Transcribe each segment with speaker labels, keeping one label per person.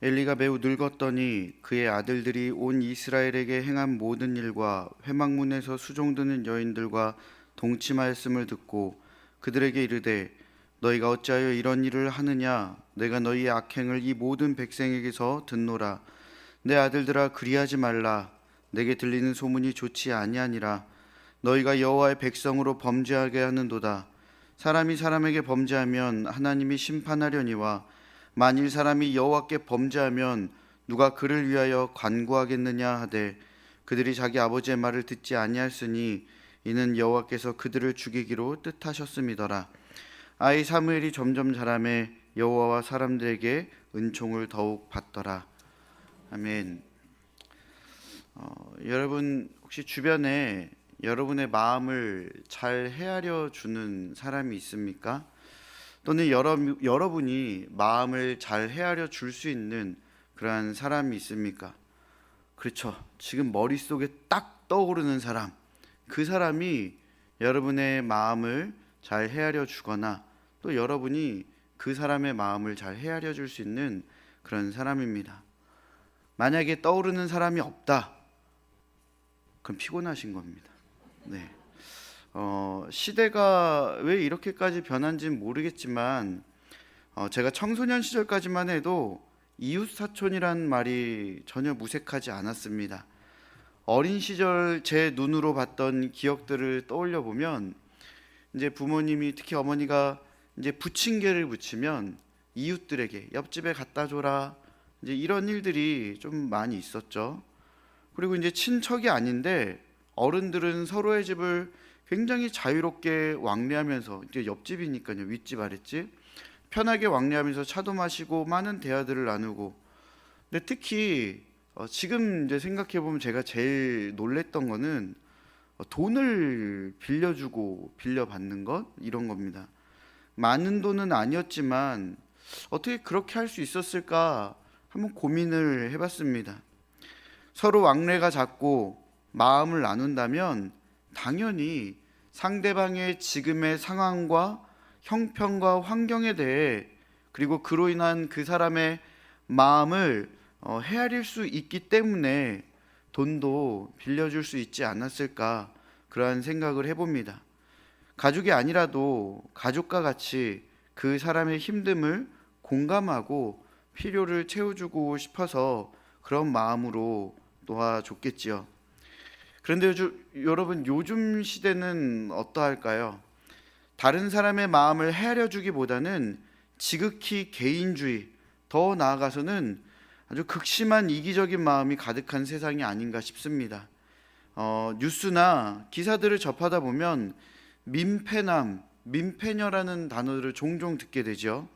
Speaker 1: 엘리가 매우 늙었더니 그의 아들들이 온 이스라엘에게 행한 모든 일과 회막문에서 수종드는 여인들과 동침하였음을 듣고 그들에게 이르되 너희가 어찌하여 이런 일을 하느냐? 내가 너희의 악행을 이 모든 백성에게서 듣노라. 내 아들들아, 그리하지 말라. 내게 들리는 소문이 좋지 아니하니라. 너희가 여호와의 백성으로 범죄하게 하는도다. 사람이 사람에게 범죄하면 하나님이 심판하려니와 만일 사람이 여호와께 범죄하면 누가 그를 위하여 간구하겠느냐 하되 그들이 자기 아버지의 말을 듣지 아니하였으니 이는 여호와께서 그들을 죽이기로 뜻하셨음이더라. 아이 사무엘이 점점 자라매 여호와와 사람들에게 은총을 더욱 받더라. 아멘. 여러분 혹시 주변에 여러분의 마음을 잘 헤아려 주는 사람이 있습니까? 또는 여러분이 마음을 잘 헤아려 줄 수 있는 그러한 사람이 있습니까? 그렇죠. 지금 머릿속에 딱 떠오르는 사람, 그 사람이 여러분의 마음을 잘 헤아려 주거나 또 여러분이 그 사람의 마음을 잘 헤아려 줄 수 있는 그런 사람입니다. 만약에 떠오르는 사람이 없다, 그럼 피곤하신 겁니다. 네. 시대가 왜 이렇게까지 변한지는 모르겠지만 제가 청소년 시절까지만 해도 이웃사촌이란 말이 전혀 무색하지 않았습니다. 어린 시절 제 눈으로 봤던 기억들을 떠올려 보면 이제 부모님이 특히 어머니가 이제 부침개를 부치면 이웃들에게 옆집에 갖다 줘라, 이제 이런 일들이 좀 많이 있었죠. 그리고 이제 친척이 아닌데 어른들은 서로의 집을 굉장히 자유롭게 왕래하면서, 이제 옆집이니까요, 윗집 아랫집 편하게 왕래하면서 차도 마시고 많은 대화들을 나누고. 근데 특히 지금 이제 생각해 보면 제가 제일 놀랬던 거는 돈을 빌려주고 빌려받는 것, 이런 겁니다. 많은 돈은 아니었지만 어떻게 그렇게 할 수 있었을까 한번 고민을 해봤습니다. 서로 왕래가 잦고 마음을 나눈다면 당연히 상대방의 지금의 상황과 형편과 환경에 대해, 그리고 그로 인한 그 사람의 마음을 헤아릴 수 있기 때문에 돈도 빌려줄 수 있지 않았을까, 그러한 생각을 해봅니다. 가족이 아니라도 가족과 같이 그 사람의 힘듦을 공감하고 필요를 채워주고 싶어서 그런 마음으로 도와줬겠지요. 그런데 여러분, 요즘 시대는 어떠할까요? 다른 사람의 마음을 헤아려 주기보다는 지극히 개인주의, 더 나아가서는 아주 극심한 이기적인 마음이 가득한 세상이 아닌가 싶습니다. 뉴스나 기사들을 접하다 보면 민폐남, 민폐녀라는 단어들을 종종 듣게 되죠.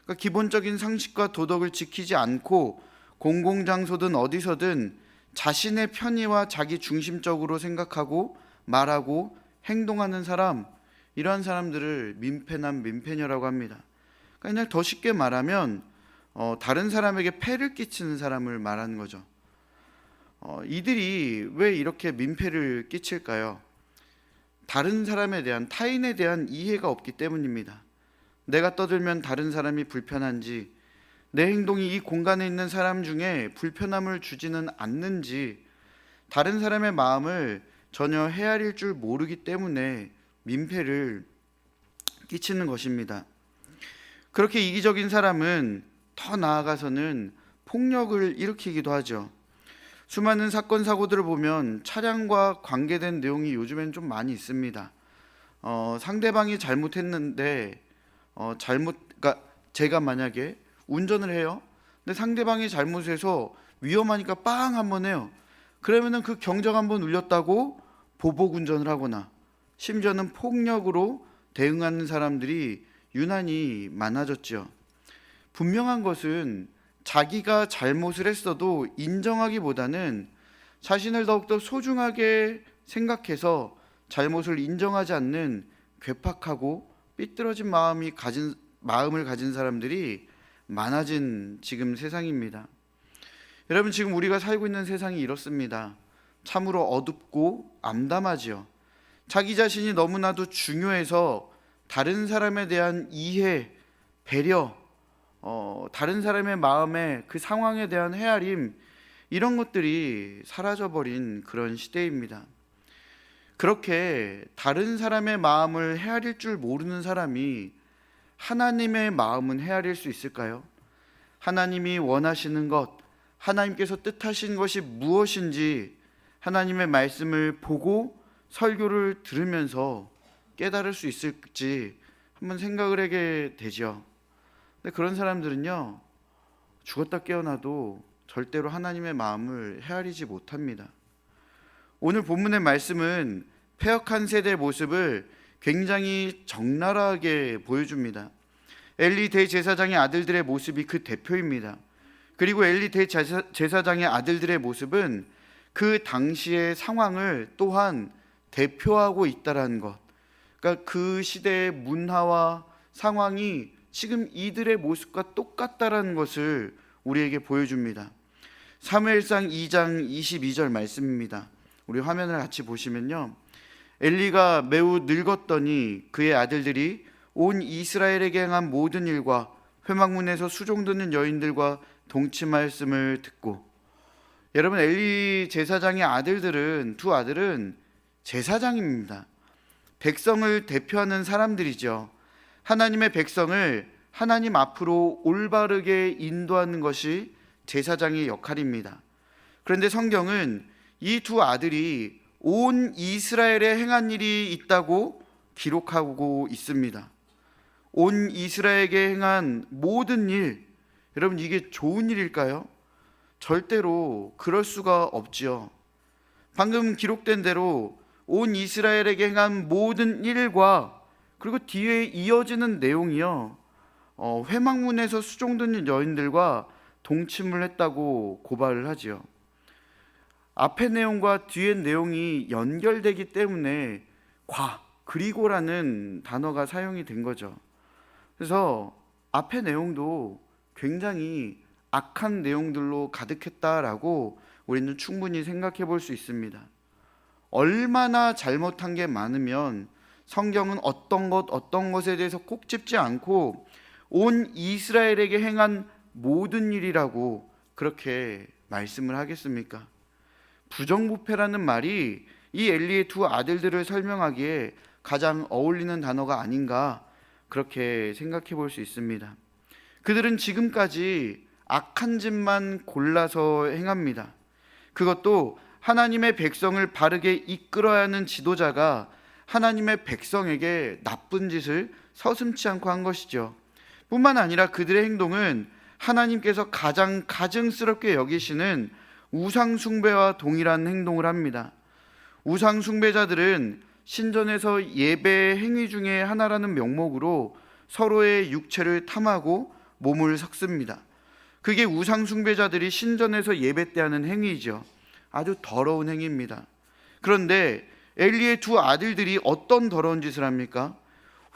Speaker 1: 그러니까 기본적인 상식과 도덕을 지키지 않고 공공장소든 어디서든 자신의 편의와 자기 중심적으로 생각하고 말하고 행동하는 사람, 이러한 사람들을 민폐남, 민폐녀라고 합니다. 그러니까 그냥 더 쉽게 말하면 다른 사람에게 폐를 끼치는 사람을 말하는 거죠. 이들이 왜 이렇게 민폐를 끼칠까요? 다른 사람에 대한, 타인에 대한 이해가 없기 때문입니다. 내가 떠들면 다른 사람이 불편한지, 내 행동이 이 공간에 있는 사람 중에 불편함을 주지는 않는지, 다른 사람의 마음을 전혀 헤아릴 줄 모르기 때문에 민폐를 끼치는 것입니다. 그렇게 이기적인 사람은 더 나아가서는 폭력을 일으키기도 하죠. 수많은 사건 사고들을 보면 차량과 관계된 내용이 요즘엔 좀 많이 있습니다. 상대방이 잘못했는데 그러니까 제가 만약에 운전을 해요. 근데 상대방이 잘못해서 위험하니까 빵 한번 해요. 그러면은 그 경적 한번 울렸다고 보복 운전을 하거나 심지어는 폭력으로 대응하는 사람들이 유난히 많아졌죠. 분명한 것은 자기가 잘못을 했어도 인정하기보다는 자신을 더욱더 소중하게 생각해서 잘못을 인정하지 않는 괴팍하고 삐뚤어진 마음을 가진 사람들이 많아진 지금 세상입니다. 여러분, 지금 우리가 살고 있는 세상이 이렇습니다. 참으로 어둡고 암담하지요. 자기 자신이 너무나도 중요해서 다른 사람에 대한 이해, 배려, 다른 사람의 마음에 그 상황에 대한 헤아림, 이런 것들이 사라져버린 그런 시대입니다. 그렇게 다른 사람의 마음을 헤아릴 줄 모르는 사람이 하나님의 마음은 헤아릴 수 있을까요? 하나님이 원하시는 것, 하나님께서 뜻하신 것이 무엇인지 하나님의 말씀을 보고 설교를 들으면서 깨달을 수 있을지 한번 생각을 하게 되죠. 근데 그런 사람들은요, 죽었다 깨어나도 절대로 하나님의 마음을 헤아리지 못합니다. 오늘 본문의 말씀은 패역한 세대의 모습을 굉장히 적나라하게 보여줍니다. 엘리 대제사장의 아들들의 모습이 그 대표입니다. 그리고 엘리 대제사장의 아들들의 모습은 그 당시의 상황을 또한 대표하고 있다는 것, 그러니까 그 시대의 문화와 상황이 지금 이들의 모습과 똑같다라는 것을 우리에게 보여줍니다. 사무엘상 2장 22절 말씀입니다. 우리 화면을 같이 보시면요, 엘리가 매우 늙었더니 그의 아들들이 온 이스라엘에게 행한 모든 일과 회막문에서 수종드는 여인들과 동침하였음을 듣고. 여러분, 엘리 제사장의 아들들은, 두 아들은 제사장입니다. 백성을 대표하는 사람들이죠. 하나님의 백성을 하나님 앞으로 올바르게 인도하는 것이 제사장의 역할입니다. 그런데 성경은 이 두 아들이 온 이스라엘에 행한 일이 있다고 기록하고 있습니다. 온 이스라엘에게 행한 모든 일, 여러분, 이게 좋은 일일까요? 절대로 그럴 수가 없지요. 방금 기록된 대로 온 이스라엘에게 행한 모든 일과 그리고 뒤에 이어지는 내용이요, 회막문에서 수종드는 여인들과 동침을 했다고 고발을 하지요. 앞의 내용과 뒤의 내용이 연결되기 때문에 그리고라는 단어가 사용이 된 거죠. 그래서 앞의 내용도 굉장히 악한 내용들로 가득했다라고 우리는 충분히 생각해 볼 수 있습니다. 얼마나 잘못한 게 많으면 성경은 어떤 것에 대해서 꼭 짚지 않고 온 이스라엘에게 행한 모든 일이라고 그렇게 말씀을 하겠습니까? 부정부패라는 말이 이 엘리의 두 아들들을 설명하기에 가장 어울리는 단어가 아닌가, 그렇게 생각해 볼 수 있습니다. 그들은 지금까지 악한 짓만 골라서 행합니다. 그것도 하나님의 백성을 바르게 이끌어야 하는 지도자가 하나님의 백성에게 나쁜 짓을 서슴지 않고 한 것이죠. 뿐만 아니라 그들의 행동은 하나님께서 가장 가증스럽게 여기시는 우상 숭배와 동일한 행동을 합니다. 우상 숭배자들은 신전에서 예배 행위 중에 하나라는 명목으로 서로의 육체를 탐하고 몸을 섞습니다. 그게 우상 숭배자들이 신전에서 예배 때 하는 행위이죠. 아주 더러운 행위입니다. 그런데 엘리의 두 아들들이 어떤 더러운 짓을 합니까?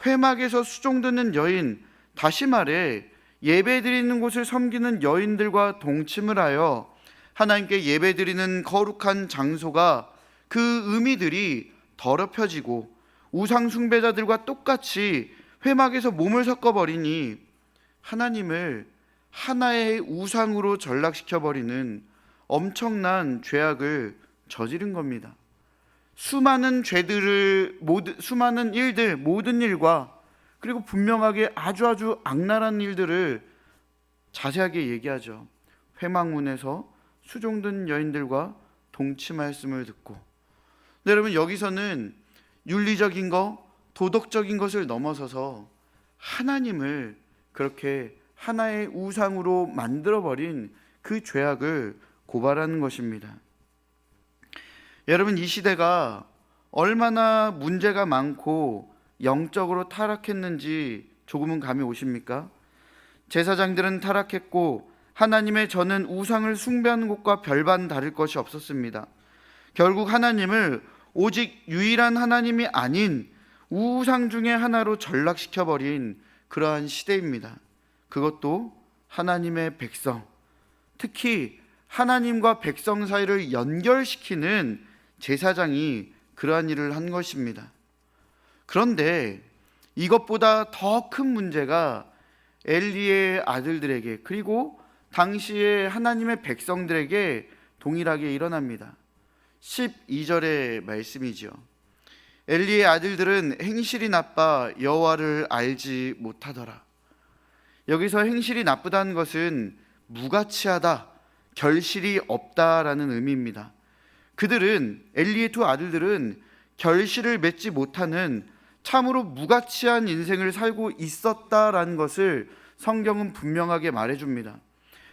Speaker 1: 회막에서 수종드는 여인, 다시 말해 예배드리는 곳을 섬기는 여인들과 동침을 하여 하나님께 예배드리는 거룩한 장소가 그 의미들이 더럽혀지고 우상 숭배자들과 똑같이 회막에서 몸을 섞어버리니 하나님을 하나의 우상으로 전락시켜버리는 엄청난 죄악을 저지른 겁니다. 수많은 일들, 모든 일과 그리고 분명하게 아주 악랄한 일들을 자세하게 얘기하죠. 회막문에서 수종든 여인들과 동침하였음을 듣고. 네, 여러분, 여기서는 윤리적인 것, 도덕적인 것을 넘어서서 하나님을 그렇게 하나의 우상으로 만들어버린 그 죄악을 고발하는 것입니다. 여러분, 이 시대가 얼마나 문제가 많고 영적으로 타락했는지 조금은 감이 오십니까? 제사장들은 타락했고 하나님의 전은 우상을 숭배하는 것과 별반 다를 것이 없었습니다. 결국 하나님을 오직 유일한 하나님이 아닌 우상 중에 하나로 전락시켜버린 그러한 시대입니다. 그것도 하나님의 백성, 특히 하나님과 백성 사이를 연결시키는 제사장이 그러한 일을 한 것입니다. 그런데 이것보다 더 큰 문제가 엘리의 아들들에게 그리고 당시에 하나님의 백성들에게 동일하게 일어납니다. 12절의 말씀이죠. 엘리의 아들들은 행실이 나빠 여호와를 알지 못하더라. 여기서 행실이 나쁘다는 것은 무가치하다, 결실이 없다라는 의미입니다. 그들은, 엘리의 두 아들들은 결실을 맺지 못하는 참으로 무가치한 인생을 살고 있었다라는 것을 성경은 분명하게 말해줍니다.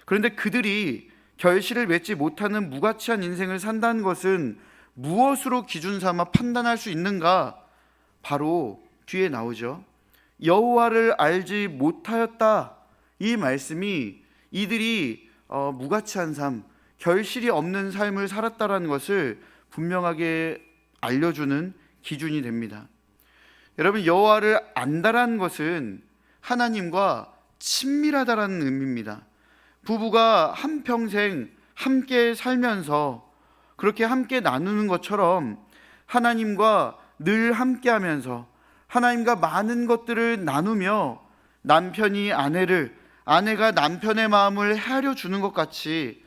Speaker 1: 그런데 그들이 결실을 맺지 못하는 무가치한 인생을 산다는 것은 무엇으로 기준 삼아 판단할 수 있는가? 바로 뒤에 나오죠. 여호와를 알지 못하였다. 이 말씀이 이들이 무가치한 삶, 결실이 없는 삶을 살았다라는 것을 분명하게 알려주는 기준이 됩니다. 여러분, 여호와를 안다라는 것은 하나님과 친밀하다라는 의미입니다. 부부가 한평생 함께 살면서 그렇게 함께 나누는 것처럼 하나님과 늘 함께 하면서 하나님과 많은 것들을 나누며 남편이 아내를, 아내가 남편의 마음을 헤아려 주는 것 같이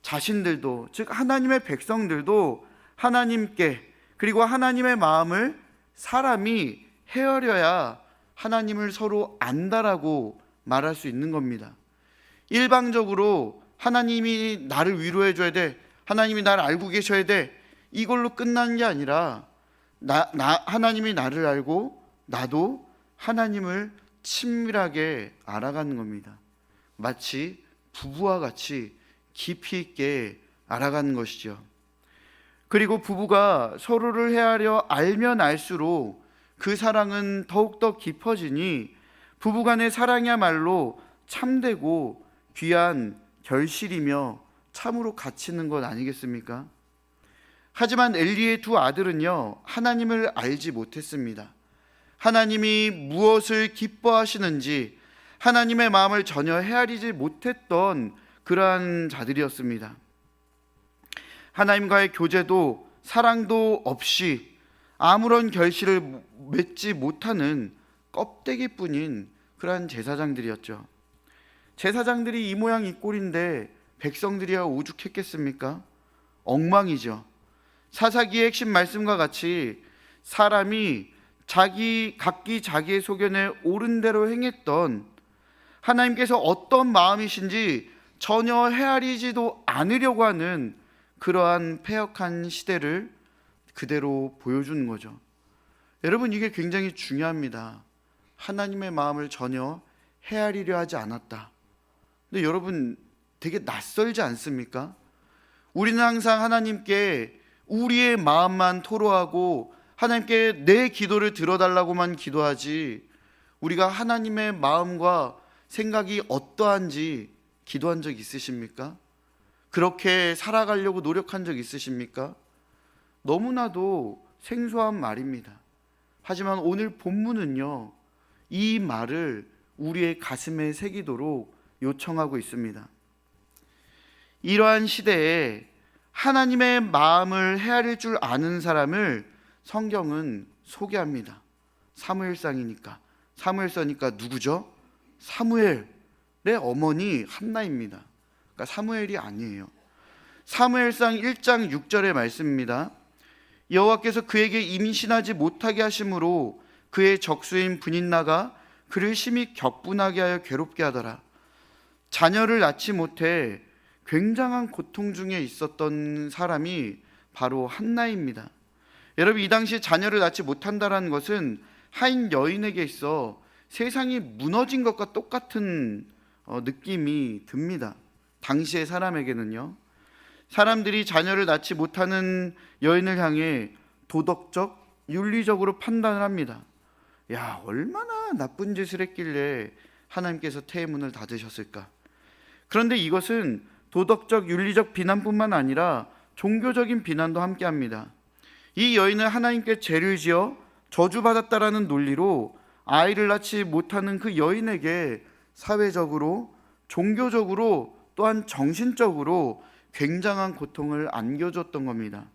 Speaker 1: 자신들도, 즉 하나님의 백성들도 하나님께, 그리고 하나님의 마음을 사람이 헤아려야 하나님을 서로 안다라고 말할 수 있는 겁니다. 일방적으로 하나님이 나를 위로해 줘야 돼, 하나님이 나를 알고 계셔야 돼, 이걸로 끝나는 게 아니라 하나님이 나를 알고 나도 하나님을 친밀하게 알아가는 겁니다. 마치 부부와 같이 깊이 있게 알아가는 것이죠. 그리고 부부가 서로를 헤아려 알면 알수록 그 사랑은 더욱더 깊어지니 부부간의 사랑이야말로 참되고 귀한 결실이며 참으로 가치 있는 것 아니겠습니까? 하지만 엘리의 두 아들은요, 하나님을 알지 못했습니다. 하나님이 무엇을 기뻐하시는지 하나님의 마음을 전혀 헤아리지 못했던 그러한 자들이었습니다. 하나님과의 교제도 사랑도 없이 아무런 결실을 맺지 못하는 껍데기뿐인 그러한 제사장들이었죠. 제사장들이 이 모양 이 꼴인데 백성들이야 오죽했겠습니까? 엉망이죠. 사사기의 핵심 말씀과 같이 사람이 각기 자기의 소견에 옳은 대로 행했던, 하나님께서 어떤 마음이신지 전혀 헤아리지도 않으려고 하는 그러한 패역한 시대를 그대로 보여주는 거죠. 여러분, 이게 굉장히 중요합니다. 하나님의 마음을 전혀 헤아리려 하지 않았다. 근데 여러분, 되게 낯설지 않습니까? 우리는 항상 하나님께 우리의 마음만 토로하고 하나님께 내 기도를 들어달라고만 기도하지, 우리가 하나님의 마음과 생각이 어떠한지 기도한 적 있으십니까? 그렇게 살아가려고 노력한 적 있으십니까? 너무나도 생소한 말입니다. 하지만 오늘 본문은요, 이 말을 우리의 가슴에 새기도록 요청하고 있습니다. 이러한 시대에 하나님의 마음을 헤아릴 줄 아는 사람을 성경은 소개합니다. 사무엘상이니까. 사무엘서니까 누구죠? 사무엘의 어머니 한나입니다. 그러니까 사무엘이 아니에요. 사무엘상 1장 6절의 말씀입니다. 여호와께서 그에게 임신하지 못하게 하심으로 그의 적수인 분인나가 그를 심히 격분하게 하여 괴롭게 하더라. 자녀를 낳지 못해 굉장한 고통 중에 있었던 사람이 바로 한나입니다. 여러분, 이 당시 자녀를 낳지 못한다는 것은 하인 여인에게 있어 세상이 무너진 것과 똑같은 느낌이 듭니다. 당시의 사람에게는요. 사람들이 자녀를 낳지 못하는 여인을 향해 도덕적, 윤리적으로 판단을 합니다. 야, 얼마나 나쁜 짓을 했길래 하나님께서 태의 문을 닫으셨을까? 그런데 이것은 도덕적, 윤리적 비난뿐만 아니라 종교적인 비난도 함께합니다. 이 여인은 하나님께 죄를 지어 저주받았다라는 논리로 아이를 낳지 못하는 그 여인에게 사회적으로, 종교적으로, 또한 정신적으로 굉장한 고통을 안겨줬던 겁니다.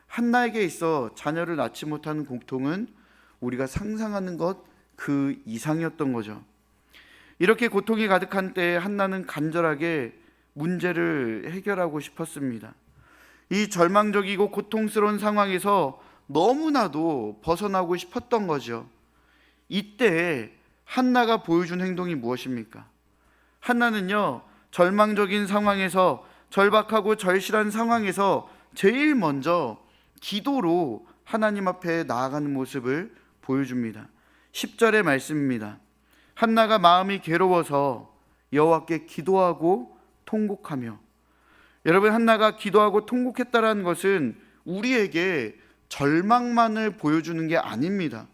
Speaker 1: 한나에게 있어 자녀를 낳지 못하는 고통은 우리가 상상하는 것 그 이상이었던 거죠. 이렇게 고통이 가득한 때에 한나는 간절하게 문제를 해결하고 싶었습니다. 이 절망적이고 고통스러운 상황에서 너무나도 벗어나고 싶었던 거죠. 이때 한나가 보여준 행동이 무엇입니까? 한나는요, 절망적인 상황에서, 절박하고 절실한 상황에서 제일 먼저 기도로 하나님 앞에 나아가는 모습을 보여줍니다. 10절의 말씀입니다. 한나가 마음이 괴로워서 여호와께 기도하고 통곡하며. 여러분, 한나가 기도하고 통곡했다라는 것은 우리에게 절망만을 보여주는 게 아닙니다.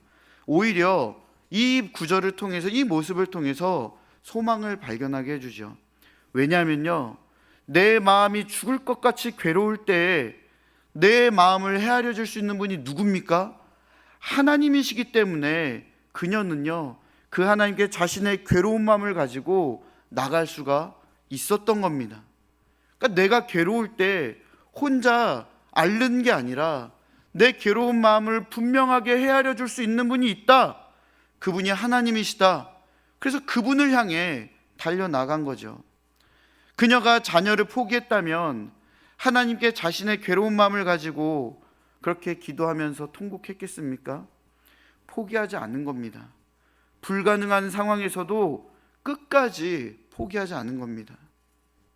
Speaker 1: 오히려 이 구절을 통해서, 이 모습을 통해서 소망을 발견하게 해주죠. 왜냐하면요, 내 마음이 죽을 것 같이 괴로울 때에 내 마음을 헤아려 줄 수 있는 분이 누굽니까? 하나님이시기 때문에 그녀는요, 그 하나님께 자신의 괴로운 마음을 가지고 나갈 수가 있었던 겁니다. 그러니까 내가 괴로울 때 혼자 앓는 게 아니라 내 괴로운 마음을 분명하게 헤아려 줄 수 있는 분이 있다. 그분이 하나님이시다. 그래서 그분을 향해 달려나간 거죠. 그녀가 자녀를 포기했다면 하나님께 자신의 괴로운 마음을 가지고 그렇게 기도하면서 통곡했겠습니까? 포기하지 않는 겁니다. 불가능한 상황에서도 끝까지 포기하지 않은 겁니다.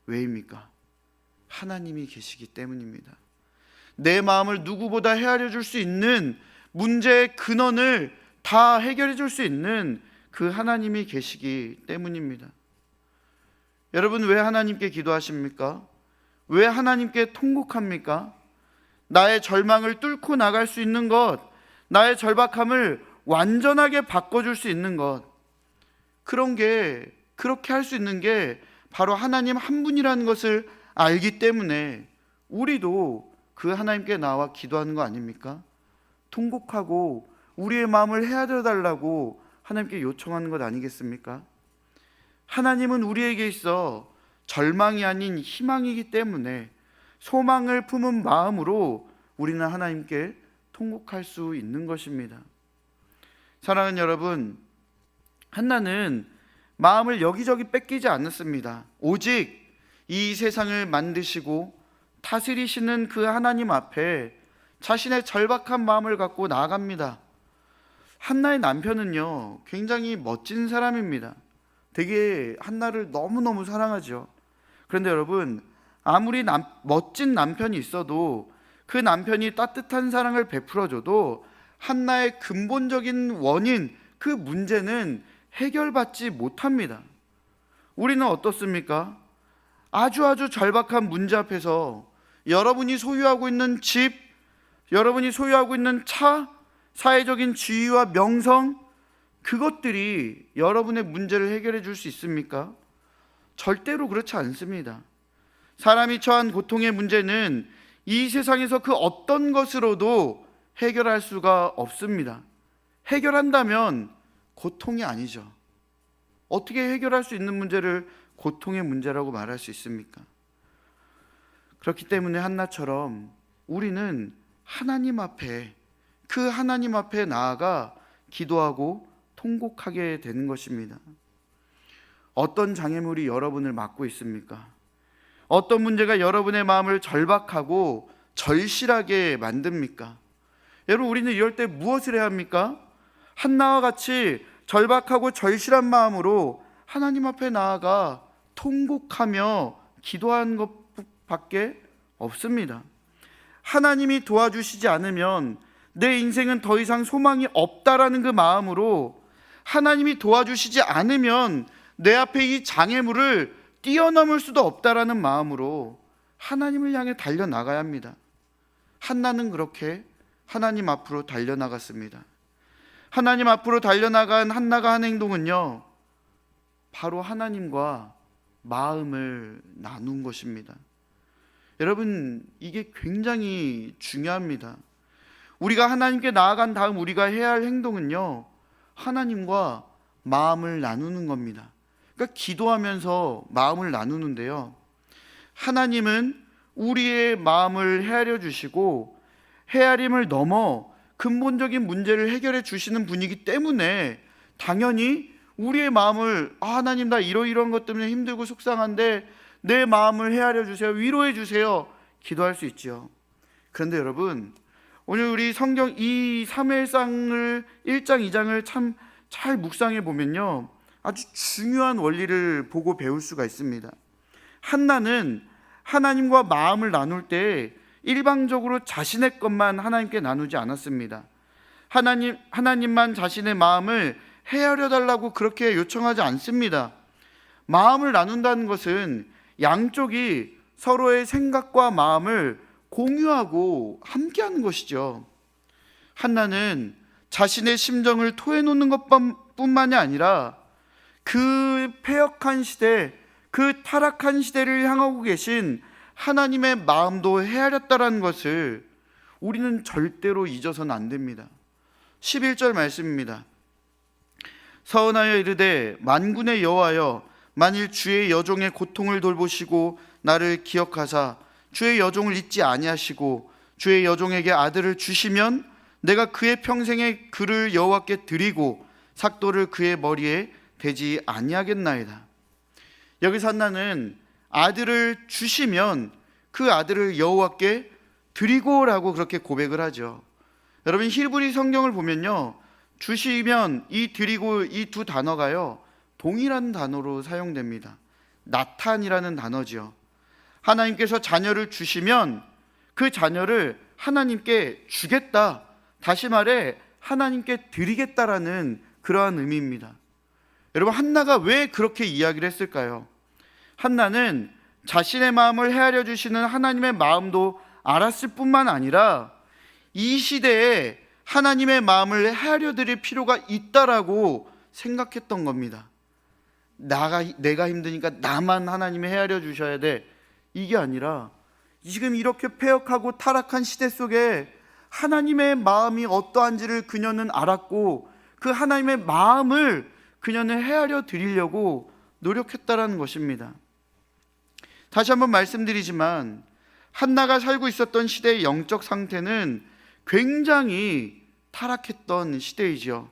Speaker 1: 왜입니까? 하나님이 계시기 때문입니다. 내 마음을 누구보다 헤아려 줄 수 있는 문제의 근원을 다 해결해 줄 수 있는 그 하나님이 계시기 때문입니다. 여러분, 왜 하나님께 기도하십니까? 왜 하나님께 통곡합니까? 나의 절망을 뚫고 나갈 수 있는 것, 나의 절박함을 완전하게 바꿔줄 수 있는 것, 그렇게 할 수 있는 게 바로 하나님 한 분이라는 것을 알기 때문에 우리도 그 하나님께 나와 기도하는 거 아닙니까? 통곡하고 우리의 마음을 헤아려 달라고 하나님께 요청하는 것 아니겠습니까? 하나님은 우리에게 있어 절망이 아닌 희망이기 때문에 소망을 품은 마음으로 우리는 하나님께 통곡할 수 있는 것입니다. 사랑하는 여러분, 한나는 마음을 여기저기 뺏기지 않았습니다. 오직 이 세상을 만드시고 다스리시는 그 하나님 앞에 자신의 절박한 마음을 갖고 나아갑니다. 한나의 남편은요, 굉장히 멋진 사람입니다. 되게 한나를 너무너무 사랑하죠. 그런데 여러분, 아무리 멋진 남편이 있어도 그 남편이 따뜻한 사랑을 베풀어줘도 한나의 근본적인 원인, 그 문제는 해결받지 못합니다. 우리는 어떻습니까? 아주 절박한 문제 앞에서 여러분이 소유하고 있는 집, 여러분이 소유하고 있는 차, 사회적인 지위와 명성, 그것들이 여러분의 문제를 해결해 줄 수 있습니까? 절대로 그렇지 않습니다. 사람이 처한 고통의 문제는 이 세상에서 그 어떤 것으로도 해결할 수가 없습니다. 해결한다면 고통이 아니죠. 어떻게 해결할 수 있는 문제를 고통의 문제라고 말할 수 있습니까? 그렇기 때문에 한나처럼 우리는 하나님 앞에, 그 하나님 앞에 나아가 기도하고 통곡하게 되는 것입니다. 어떤 장애물이 여러분을 막고 있습니까? 어떤 문제가 여러분의 마음을 절박하고 절실하게 만듭니까? 여러분, 우리는 이럴 때 무엇을 해야 합니까? 한나와 같이 절박하고 절실한 마음으로 하나님 앞에 나아가 통곡하며 기도하는 것밖에 없습니다. 하나님이 도와주시지 않으면 내 인생은 더 이상 소망이 없다라는 그 마음으로, 하나님이 도와주시지 않으면 내 앞에 이 장애물을 뛰어넘을 수도 없다라는 마음으로 하나님을 향해 달려나가야 합니다. 한나는 그렇게 하나님 앞으로 달려나갔습니다. 하나님 앞으로 달려나간 한나가 한 행동은요, 바로 하나님과 마음을 나눈 것입니다. 여러분, 이게 굉장히 중요합니다. 우리가 하나님께 나아간 다음 우리가 해야 할 행동은요, 하나님과 마음을 나누는 겁니다. 그러니까 기도하면서 마음을 나누는데요, 하나님은 우리의 마음을 헤아려 주시고 헤아림을 넘어 근본적인 문제를 해결해 주시는 분이기 때문에 당연히 우리의 마음을 하나님 나 이러이러한 것 때문에 힘들고 속상한데 내 마음을 헤아려 주세요, 위로해 주세요, 기도할 수 있죠. 그런데 여러분, 오늘 우리 성경 이 사무엘상을 1장 2장을 참 잘 묵상해 보면요, 아주 중요한 원리를 보고 배울 수가 있습니다. 한나는 하나님과 마음을 나눌 때 일방적으로 자신의 것만 하나님께 나누지 않았습니다. 하나님만 자신의 마음을 헤아려 달라고 그렇게 요청하지 않습니다. 마음을 나눈다는 것은 양쪽이 서로의 생각과 마음을 공유하고 함께하는 것이죠. 한나는 자신의 심정을 토해놓는 것뿐만이 아니라 그 패역한 시대, 그 타락한 시대를 향하고 계신 하나님의 마음도 헤아렸다라는 것을 우리는 절대로 잊어서는 안 됩니다. 11절 말씀입니다. 서은하여 이르되 만군의 여호와여, 만일 주의 여종의 고통을 돌보시고 나를 기억하사 주의 여종을 잊지 아니하시고 주의 여종에게 아들을 주시면 내가 그의 평생에 그를 여호와께 드리고 삭도를 그의 머리에 대지 아니하겠나이다. 여기서 한나는 아들을 주시면 그 아들을 여호와께 드리고라고 그렇게 고백을 하죠. 여러분, 히브리 성경을 보면요, 주시면 이 드리고 이 두 단어가요 동일한 단어로 사용됩니다. 나탄이라는 단어죠. 하나님께서 자녀를 주시면 그 자녀를 하나님께 주겠다, 다시 말해 하나님께 드리겠다라는 그러한 의미입니다. 여러분, 한나가 왜 그렇게 이야기를 했을까요? 한나는 자신의 마음을 헤아려 주시는 하나님의 마음도 알았을 뿐만 아니라 이 시대에 하나님의 마음을 헤아려 드릴 필요가 있다라고 생각했던 겁니다. 내가 힘드니까 나만 하나님이 헤아려 주셔야 돼, 이게 아니라 지금 이렇게 패역하고 타락한 시대 속에 하나님의 마음이 어떠한지를 그녀는 알았고 그 하나님의 마음을 그녀는 헤아려 드리려고 노력했다라는 것입니다. 다시 한번 말씀드리지만 한나가 살고 있었던 시대의 영적 상태는 굉장히 타락했던 시대이죠.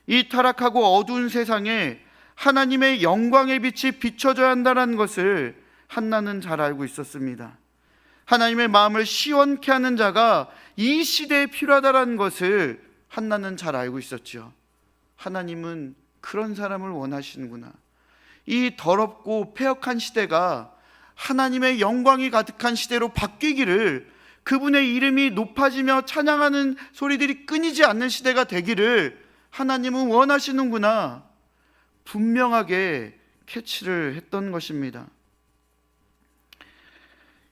Speaker 1: 이 타락하고 어두운 세상에 하나님의 영광의 빛이 비춰져야 한다는 것을 한나는 잘 알고 있었습니다. 하나님의 마음을 시원케 하는 자가 이 시대에 필요하다는 것을 한나는 잘 알고 있었죠. 하나님은 그런 사람을 원하시는구나. 이 더럽고 패역한 시대가 하나님의 영광이 가득한 시대로 바뀌기를, 그분의 이름이 높아지며 찬양하는 소리들이 끊이지 않는 시대가 되기를 하나님은 원하시는구나, 분명하게 캐치를 했던 것입니다.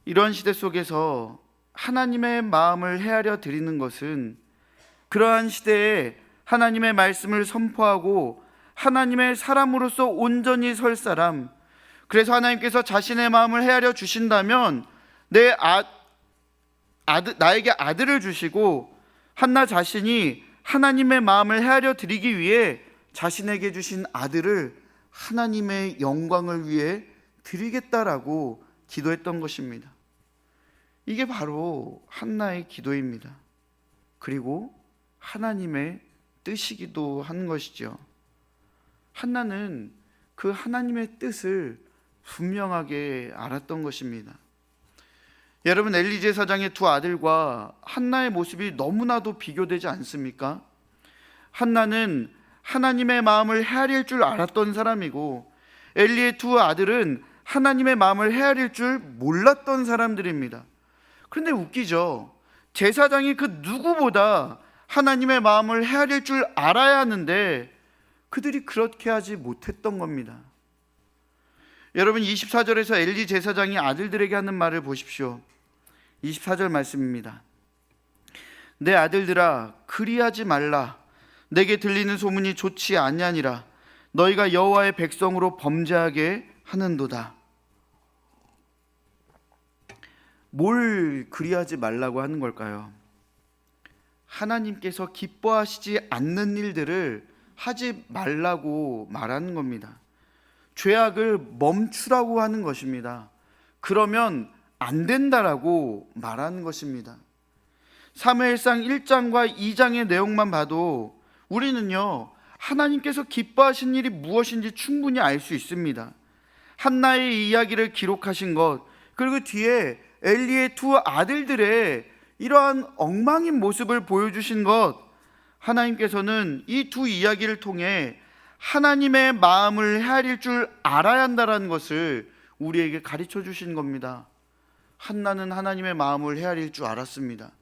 Speaker 1: 이런 시대 속에서 하나님의 마음을 헤아려 드리는 것은 그러한 시대에 하나님의 말씀을 선포하고 하나님의 사람으로서 온전히 설 사람, 그래서 하나님께서 자신의 마음을 헤아려 주신다면 나에게 아들을 주시고 한나 자신이 하나님의 마음을 헤아려 드리기 위해 자신에게 주신 아들을 하나님의 영광을 위해 드리겠다라고 기도했던 것입니다. 이게 바로 한나의 기도입니다. 그리고 하나님의 뜻이기도 한 것이죠. 한나는 그 하나님의 뜻을 분명하게 알았던 것입니다. 여러분, 엘리 제사장의 두 아들과 한나의 모습이 너무나도 비교되지 않습니까? 한나는 하나님의 마음을 헤아릴 줄 알았던 사람이고 엘리의 두 아들은 하나님의 마음을 헤아릴 줄 몰랐던 사람들입니다. 그런데 웃기죠. 제사장이 그 누구보다 하나님의 마음을 헤아릴 줄 알아야 하는데 그들이 그렇게 하지 못했던 겁니다. 여러분, 24절에서 엘리 제사장이 아들들에게 하는 말을 보십시오. 24절 말씀입니다. 내 아들들아, 그리하지 말라. 내게 들리는 소문이 좋지 아니하니라. 너희가 여호와의 백성으로 범죄하게 하는도다. 뭘 그리하지 말라고 하는 걸까요? 하나님께서 기뻐하시지 않는 일들을 하지 말라고 말하는 겁니다. 죄악을 멈추라고 하는 것입니다. 그러면 안 된다라고 말하는 것입니다. 사무엘상 1장과 2장의 내용만 봐도 우리는요, 하나님께서 기뻐하신 일이 무엇인지 충분히 알 수 있습니다. 한나의 이야기를 기록하신 것, 그리고 뒤에 엘리의 두 아들들의 이러한 엉망인 모습을 보여주신 것, 하나님께서는 이 두 이야기를 통해 하나님의 마음을 헤아릴 줄 알아야 한다는 것을 우리에게 가르쳐 주신 겁니다. 한나는 하나님의 마음을 헤아릴 줄 알았습니다.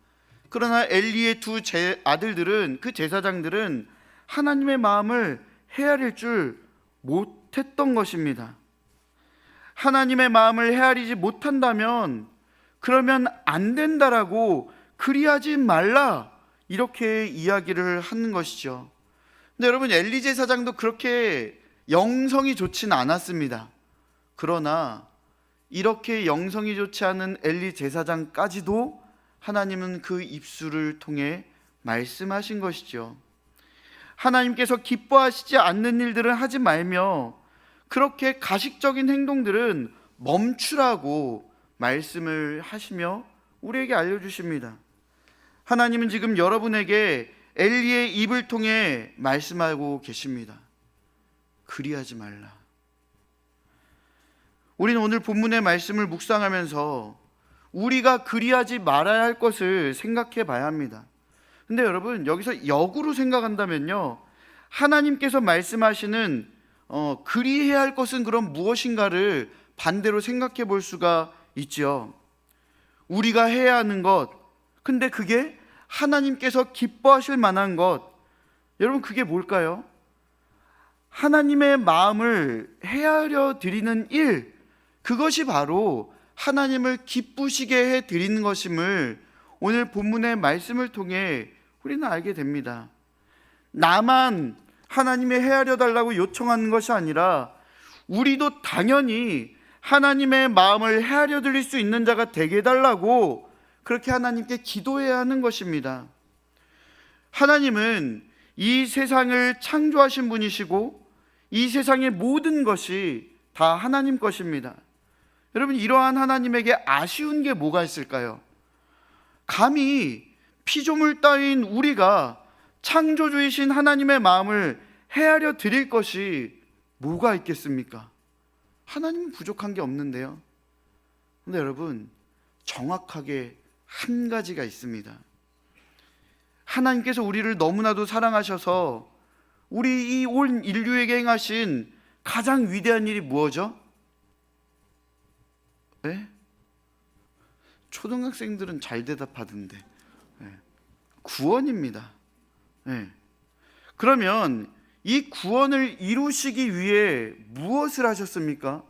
Speaker 1: 그러나 엘리의 두 아들들은, 그 제사장들은 하나님의 마음을 헤아릴 줄 못했던 것입니다. 하나님의 마음을 헤아리지 못한다면 그러면 안 된다라고, 그리하지 말라, 이렇게 이야기를 하는 것이죠. 근데 여러분, 엘리 제사장도 그렇게 영성이 좋지는 않았습니다. 그러나 이렇게 영성이 좋지 않은 엘리 제사장까지도 하나님은 그 입술을 통해 말씀하신 것이죠. 하나님께서 기뻐하시지 않는 일들은 하지 말며 그렇게 가식적인 행동들은 멈추라고 말씀을 하시며 우리에게 알려주십니다. 하나님은 지금 여러분에게 엘리의 입을 통해 말씀하고 계십니다. 그리하지 말라. 우리는 오늘 본문의 말씀을 묵상하면서 우리가 그리하지 말아야 할 것을 생각해 봐야 합니다. 근데 여러분, 여기서 역으로 생각한다면요, 하나님께서 말씀하시는 그리해야 할 것은 그럼 무엇인가를 반대로 생각해 볼 수가 있죠. 우리가 해야 하는 것, 근데 그게 하나님께서 기뻐하실 만한 것, 여러분 그게 뭘까요? 하나님의 마음을 헤아려 드리는 일, 그것이 바로 하나님을 기쁘시게 해 드리는 것임을 오늘 본문의 말씀을 통해 우리는 알게 됩니다. 나만 하나님의 헤아려 달라고 요청하는 것이 아니라 우리도 당연히 하나님의 마음을 헤아려 드릴 수 있는 자가 되게 해달라고 그렇게 하나님께 기도해야 하는 것입니다. 하나님은 이 세상을 창조하신 분이시고 이 세상의 모든 것이 다 하나님 것입니다. 여러분, 이러한 하나님에게 아쉬운 게 뭐가 있을까요? 감히 피조물 따윈 우리가 창조주이신 하나님의 마음을 헤아려 드릴 것이 뭐가 있겠습니까? 하나님은 부족한 게 없는데요. 근데 여러분, 정확하게 한 가지가 있습니다. 하나님께서 우리를 너무나도 사랑하셔서 우리 이 온 인류에게 행하신 가장 위대한 일이 무엇이죠? 네? 초등학생들은 잘 대답하던데, 네. 구원입니다. 네. 그러면 이 구원을 이루시기 위해 무엇을 하셨습니까?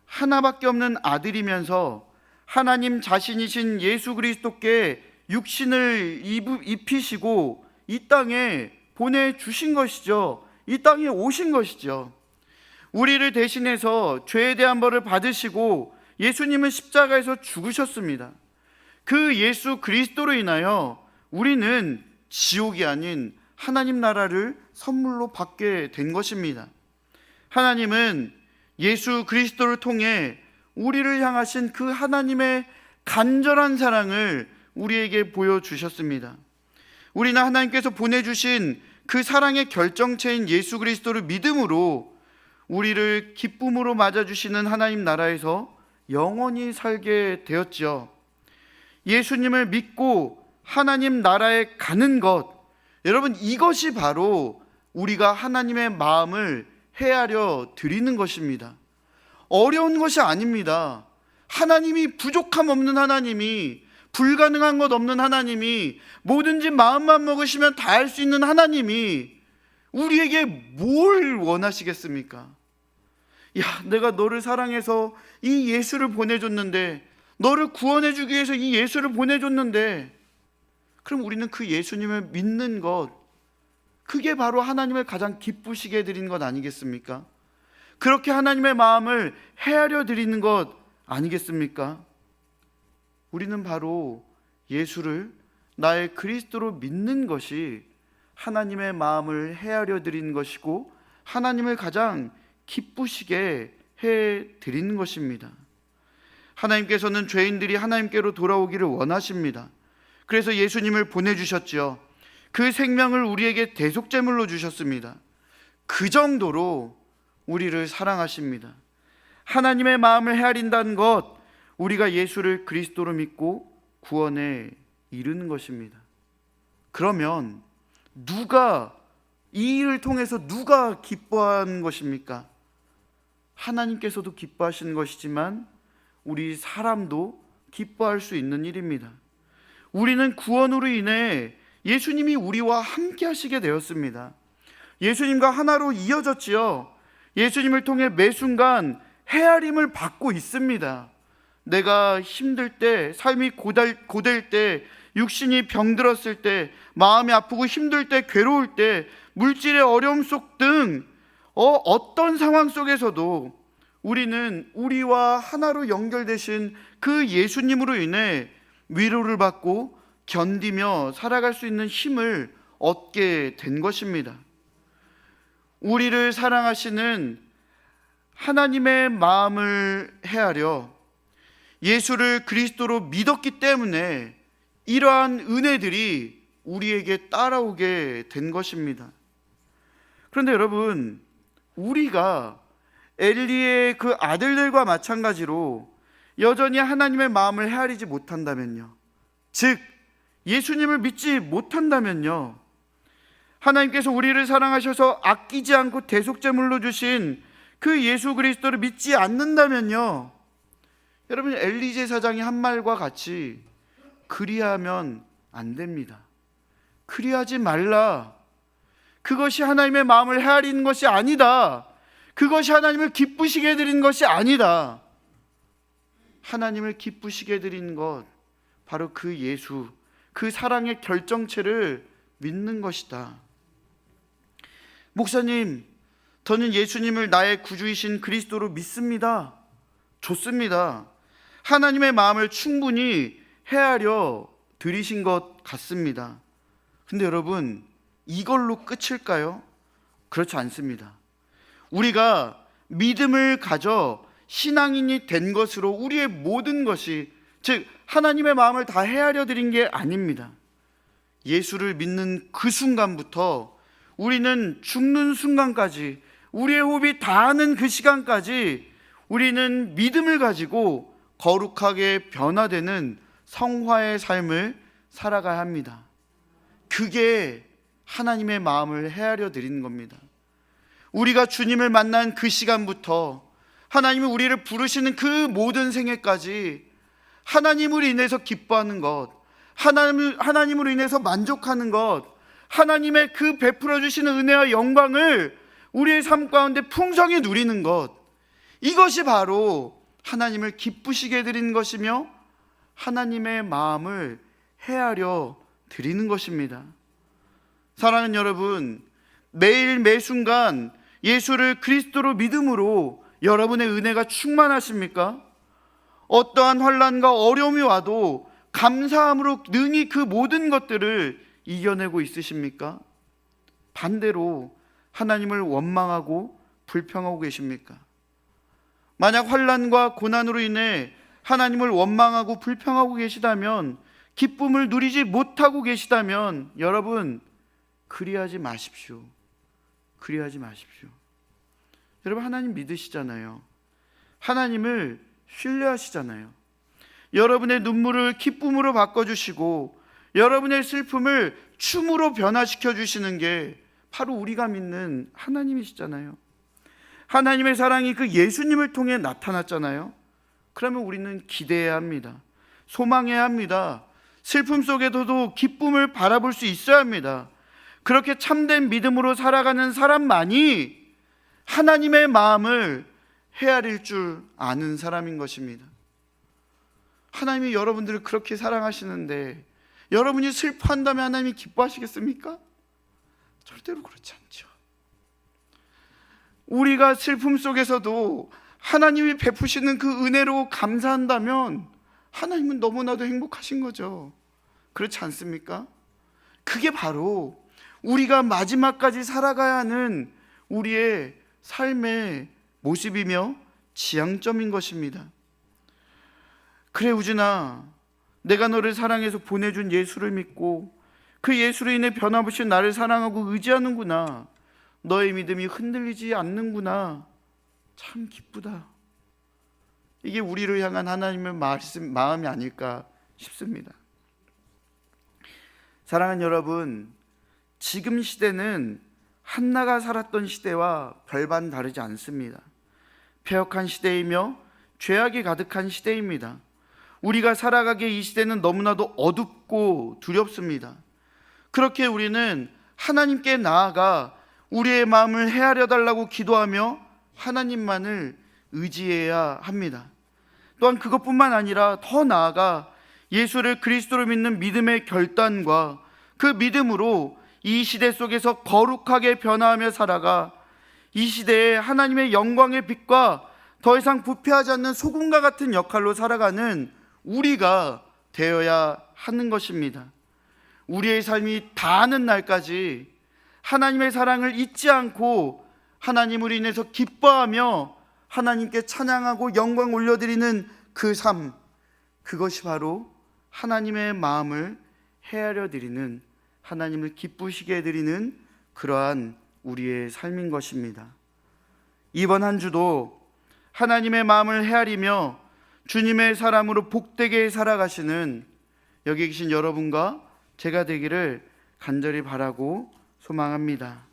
Speaker 1: 하나밖에 없는 아들이면서 하나님 자신이신 예수 그리스도께 육신을 입히시고 이 땅에 보내주신 것이죠. 이 땅에 오신 것이죠. 우리를 대신해서 죄에 대한 벌을 받으시고 예수님은 십자가에서 죽으셨습니다. 그 예수 그리스도로 인하여 우리는 지옥이 아닌 하나님 나라를 선물로 받게 된 것입니다. 하나님은 예수 그리스도를 통해 우리를 향하신 그 하나님의 간절한 사랑을 우리에게 보여주셨습니다. 우리는 하나님께서 보내주신 그 사랑의 결정체인 예수 그리스도를 믿음으로 우리를 기쁨으로 맞아주시는 하나님 나라에서 영원히 살게 되었죠. 예수님을 믿고 하나님 나라에 가는 것, 여러분, 이것이 바로 우리가 하나님의 마음을 헤아려 드리는 것입니다. 어려운 것이 아닙니다. 하나님이 부족함 없는 하나님이, 불가능한 것 없는 하나님이, 뭐든지 마음만 먹으시면 다 할 수 있는 하나님이 우리에게 뭘 원하시겠습니까? 야, 내가 너를 사랑해서 이 예수를 보내줬는데, 너를 구원해 주기 위해서 이 예수를 보내줬는데, 그럼 우리는 그 예수님을 믿는 것, 그게 바로 하나님을 가장 기쁘시게 해드리는 것 아니겠습니까? 그렇게 하나님의 마음을 헤아려 드리는 것 아니겠습니까? 우리는 바로 예수를 나의 그리스도로 믿는 것이 하나님의 마음을 헤아려 드리는 것이고 하나님을 가장 기쁘시게 해 드리는 것입니다. 하나님께서는 죄인들이 하나님께로 돌아오기를 원하십니다. 그래서 예수님을 보내주셨죠. 그 생명을 우리에게 대속제물로 주셨습니다. 그 정도로 우리를 사랑하십니다. 하나님의 마음을 헤아린다는 것, 우리가 예수를 그리스도로 믿고 구원에 이르는 것입니다. 그러면 이 일을 통해서 누가 기뻐하는 것입니까? 하나님께서도 기뻐하시는 것이지만 우리 사람도 기뻐할 수 있는 일입니다. 우리는 구원으로 인해 예수님이 우리와 함께 하시게 되었습니다. 예수님과 하나로 이어졌지요. 예수님을 통해 매 순간 헤아림을 받고 있습니다. 내가 힘들 때, 삶이 고될 때, 육신이 병들었을 때, 마음이 아프고 힘들 때, 괴로울 때, 물질의 어려움 속 등 어떤 상황 속에서도 우리는 우리와 하나로 연결되신 그 예수님으로 인해 위로를 받고 견디며 살아갈 수 있는 힘을 얻게 된 것입니다. 우리를 사랑하시는 하나님의 마음을 헤아려 예수를 그리스도로 믿었기 때문에 이러한 은혜들이 우리에게 따라오게 된 것입니다. 그런데 여러분, 우리가 엘리의 그 아들들과 마찬가지로 여전히 하나님의 마음을 헤아리지 못한다면요, 즉 예수님을 믿지 못한다면요, 하나님께서 우리를 사랑하셔서 아끼지 않고 대속제물로 주신 그 예수 그리스도를 믿지 않는다면요, 여러분, 엘리 제사장이 한 말과 같이 그리하면 안 됩니다. 그리하지 말라. 그것이 하나님의 마음을 헤아리는 것이 아니다. 그것이 하나님을 기쁘시게 해드리는 것이 아니다. 하나님을 기쁘시게 해드리는 것, 바로 그 예수, 그 사랑의 결정체를 믿는 것이다. 목사님, 저는 예수님을 나의 구주이신 그리스도로 믿습니다. 좋습니다. 하나님의 마음을 충분히 헤아려 드리신 것 같습니다. 근데 여러분, 이걸로 끝일까요? 그렇지 않습니다. 우리가 믿음을 가져 신앙인이 된 것으로 우리의 모든 것이, 즉 하나님의 마음을 다 헤아려 드린 게 아닙니다. 예수를 믿는 그 순간부터 우리는 죽는 순간까지, 우리의 호흡이 닿는 그 시간까지 우리는 믿음을 가지고 거룩하게 변화되는 성화의 삶을 살아가야 합니다. 그게 하나님의 마음을 헤아려 드리는 겁니다. 우리가 주님을 만난 그 시간부터 하나님이 우리를 부르시는 그 모든 생애까지 하나님으로 인해서 기뻐하는 것, 하나님으로 인해서 만족하는 것, 하나님의 그 베풀어 주시는 은혜와 영광을 우리의 삶 가운데 풍성히 누리는 것, 이것이 바로 하나님을 기쁘시게 해드리는 것이며 하나님의 마음을 헤아려 드리는 것입니다. 사랑하는 여러분, 매일 매순간 예수를 그리스도로 믿음으로 여러분의 은혜가 충만하십니까? 어떠한 환난과 어려움이 와도 감사함으로 능히 그 모든 것들을 이겨내고 있으십니까? 반대로 하나님을 원망하고 불평하고 계십니까? 만약 환난과 고난으로 인해 하나님을 원망하고 불평하고 계시다면, 기쁨을 누리지 못하고 계시다면, 여러분, 그리하지 마십시오. 그리하지 마십시오. 여러분, 하나님 믿으시잖아요. 하나님을 신뢰하시잖아요. 여러분의 눈물을 기쁨으로 바꿔주시고 여러분의 슬픔을 춤으로 변화시켜 주시는 게 바로 우리가 믿는 하나님이시잖아요. 하나님의 사랑이 그 예수님을 통해 나타났잖아요. 그러면 우리는 기대해야 합니다. 소망해야 합니다. 슬픔 속에서도 기쁨을 바라볼 수 있어야 합니다. 그렇게 참된 믿음으로 살아가는 사람만이 하나님의 마음을 헤아릴 줄 아는 사람인 것입니다. 하나님이 여러분들을 그렇게 사랑하시는데 여러분이 슬퍼한다면 하나님이 기뻐하시겠습니까? 절대로 그렇지 않죠. 우리가 슬픔 속에서도 하나님이 베푸시는 그 은혜로 감사한다면 하나님은 너무나도 행복하신 거죠. 그렇지 않습니까? 그게 바로 우리가 마지막까지 살아가야 하는 우리의 삶의 모습이며 지향점인 것입니다. 그래 우진아, 내가 너를 사랑해서 보내준 예수를 믿고 그 예수로 인해 변화없이 나를 사랑하고 의지하는구나. 너의 믿음이 흔들리지 않는구나. 참 기쁘다. 이게 우리를 향한 하나님의 마음이 아닐까 싶습니다. 사랑하는 여러분, 지금 시대는 한나가 살았던 시대와 별반 다르지 않습니다. 패역한 시대이며 죄악이 가득한 시대입니다. 우리가 살아가기에 이 시대는 너무나도 어둡고 두렵습니다. 그렇게 우리는 하나님께 나아가 우리의 마음을 헤아려 달라고 기도하며 하나님만을 의지해야 합니다. 또한 그것뿐만 아니라 더 나아가 예수를 그리스도로 믿는 믿음의 결단과 그 믿음으로 이 시대 속에서 거룩하게 변화하며 살아가 이 시대에 하나님의 영광의 빛과 더 이상 부패하지 않는 소금과 같은 역할로 살아가는 우리가 되어야 하는 것입니다. 우리의 삶이 다하는 날까지 하나님의 사랑을 잊지 않고 하나님으로 인해서 기뻐하며 하나님께 찬양하고 영광 올려드리는 그 삶, 그것이 바로 하나님의 마음을 헤아려 드리는, 하나님을 기쁘시게 해드리는 그러한 우리의 삶인 것입니다. 이번 한 주도 하나님의 마음을 헤아리며 주님의 사람으로 복되게 살아가시는 여기 계신 여러분과 제가 되기를 간절히 바라고 소망합니다.